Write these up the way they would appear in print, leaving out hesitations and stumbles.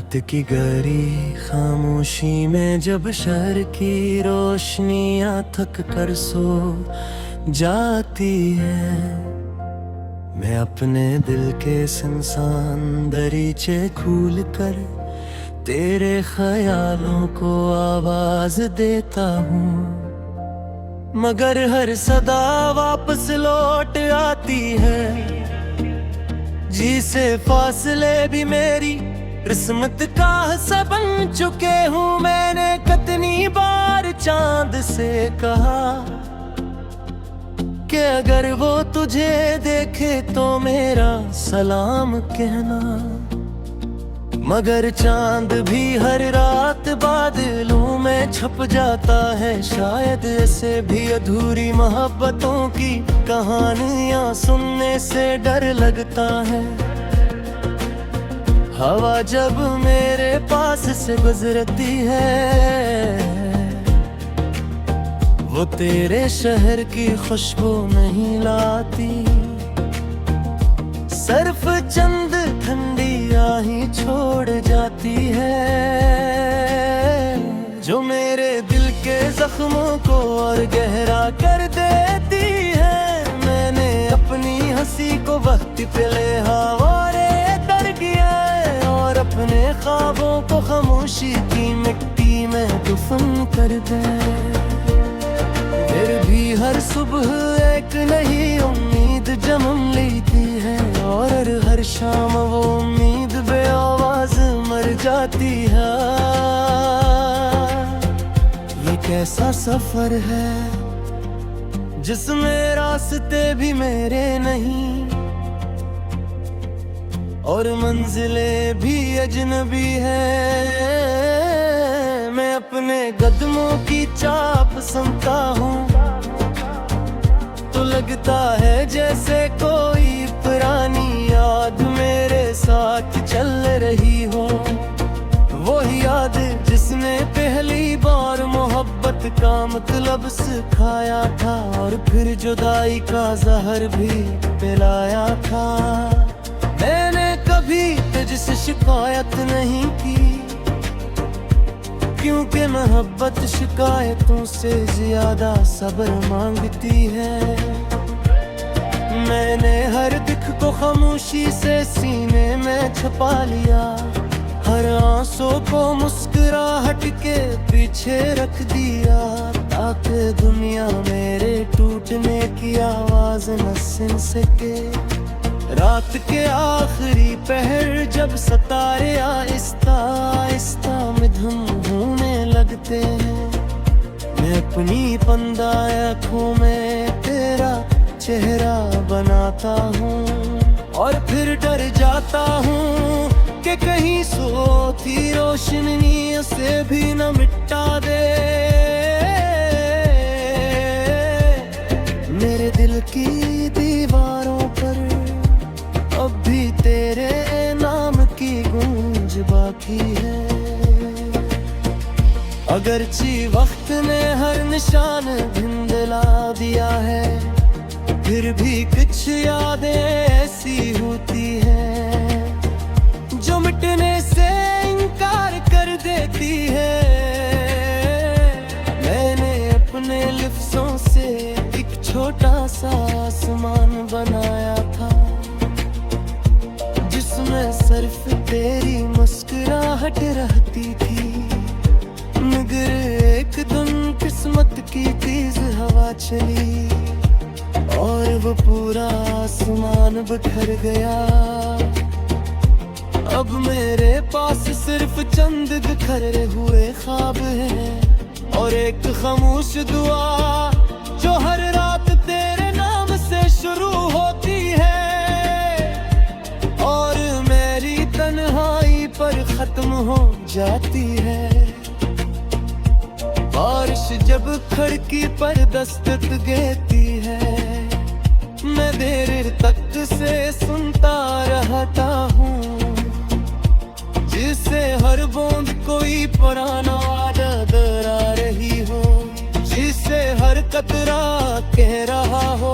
रात की गहरी खामोशी में जब शहर की रोशनियां थक कर सो जाती है, मैं अपने दिल के सुनसान दरीचे खोल कर तेरे ख्यालों को आवाज देता हूँ। मगर हर सदा वापस लौट आती है, जी से फासले भी मेरी किस्मत का हिस्सा बन चुके हूँ। मैंने कितनी बार चांद से कहा कि अगर वो तुझे देखे तो मेरा सलाम कहना, मगर चांद भी हर रात बादलों में छप जाता है। शायद ऐसे भी अधूरी मोहब्बतों की कहानियां सुनने से डर लगता है। हवा जब मेरे पास से गुजरती है, वो तेरे शहर की खुशबू नहीं लाती, सिर्फ चंद ठंडी आही छोड़ जाती है, जो मेरे दिल के जख्मों को और गहरा कर देती है। मैंने अपनी हंसी को वक्त पे ले हवारे दर किया और अपने ख्वाबों को खामोशी की मिट्टी में दफन कर दे। फिर भी हर सुबह एक नई उम्मीद जन्म लेती है, और हर शाम वो उम्मीद बेआवाज मर जाती है। ये कैसा सफर है जिसमें रास्ते भी मेरे नहीं और मंजिलें भी अजनबी है। मैं अपने कदमों की चाप सुनता हूँ तो लगता है जैसे कोई पुरानी याद मेरे साथ चल रही हो। वो याद जिसने पहली बार मोहब्बत का मतलब सिखाया था और फिर जुदाई का जहर भी पिलाया था। मैंने कभी तुझसे शिकायत नहीं की, क्योंकि मोहब्बत शिकायतों से ज्यादा सब्र मांगती है। मैंने हर दुख को खामोशी से सीने में छुपा लिया, हर आंसू को मुस्कुराहट के पीछे रख दिया, ताकि दुनिया मेरे टूटने की आवाज न सुन सके। रात के आखिरी पहर जब सितारे आहिस्ता आहिस्ता मिधुन होने लगते हैं, मैं अपनी बंदा आँखों में तेरा चेहरा बनाता हूँ और फिर डर जाता हूँ कि कहीं सोती रोशनी से भी न मिटा दे मेरे दिल की दीवारों पर। अब भी तेरे नाम की गूंज बाकी है, अगरचे वक्त ने हर निशान धुंधला दिया है, फिर भी कुछ यादें ऐसी होती हैं जो मिटने से इनकार कर देती है। मैंने अपने लफ्जों से एक छोटा सा आसमान बनाया था, जिसमें सिर्फ तेरी मुस्कुराहट रहती थी, मगर एक दिन किस्मत की तेज हवा चली और वो पूरा आसमान बिखर गया। अब मेरे पास सिर्फ चंद बिखरे हुए ख्वाब हैं और एक खामोश दुआ जो हर रात तेरे नाम से शुरू होती है और मेरी तन्हाई पर खत्म हो जाती है। बारिश जब खिड़की पर दस्तक देती है, मैं देर तक से सुनता रहता हूँ, जिससे हर बूंद कोई पुराना याद आ रही हो, जिससे हर कतरा कह रहा हो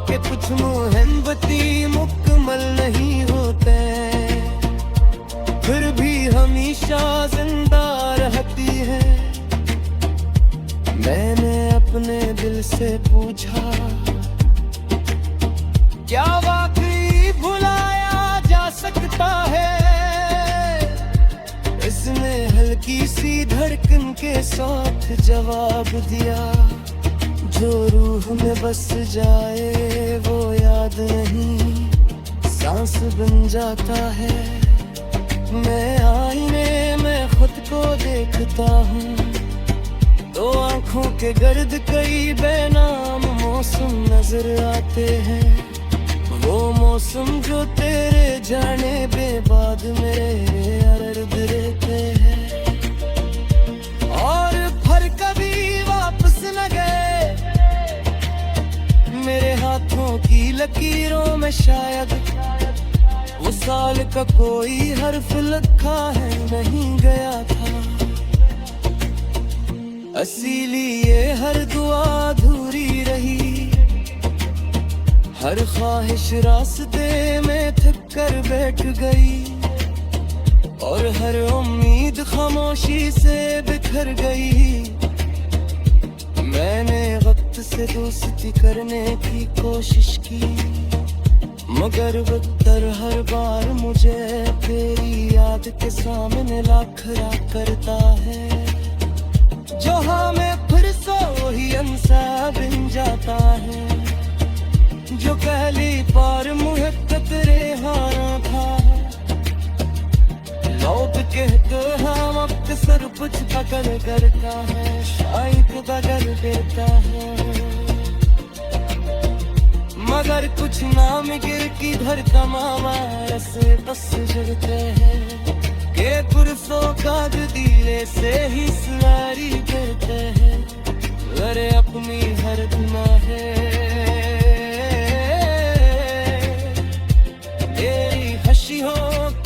कि कुछ मोहब्बती मुकम्मल नहीं होते। दिल से पूछा, क्या वाकई भुलाया जा सकता है? इसने हल्की सी धड़कन के साथ जवाब दिया, जो रूह में बस जाए वो याद नहीं, सांस बन जाता है। मैं आईने में खुद को देखता हूँ, तो आंखों के गर्द कई बेनाम मौसम नजर आते हैं। वो मौसम जो तेरे जाने के बाद मेरे अर्द रहते हैं, और फर कभी वापस न गए। मेरे हाथों की लकीरों में शायद वो साल का कोई हर्फ लिखा है नहीं गया था। इसीलिए हर दुआ अधूरी रही, हर ख्वाहिश रास्ते में थक कर बैठ गई, और हर उम्मीद खामोशी से बिखर गई। मैंने वक्त से दोस्ती करने की कोशिश की, मगर वक्तर हर बार मुझे तेरी याद के सामने ला खड़ा करता है। जो हमें फिर से वही अंसा बन जाता है, जो पहली बार मुझे तेरे हारा था। लोग कहते हैं वक्त सर कुछ पकड़ करता है, शायद बदल देता है, मगर कुछ नाम गिर की धर तमामा ऐसे बस जलते हैं, के पुरसों का दिले से ही सुनारी करते हैं। अरे अपनी हर गुनाह है तेरी हसी हो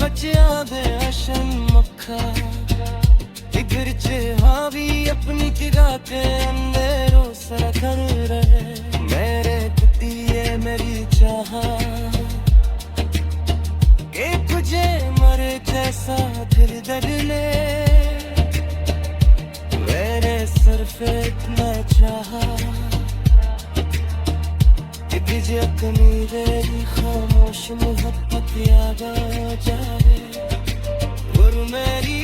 कचिया दे अशन मक्खा, गिरचे हाँ भी अपनी जगह के अंधेरों सा कर रहे। मेरे दिए मेरी चाहा के तुझे मरे जैसा दिल दर ले, मेरे सर पे इतना चाहा कि तुझे अपनी मेरी खामोश मोहब्बत याद आ जाए, और मेरी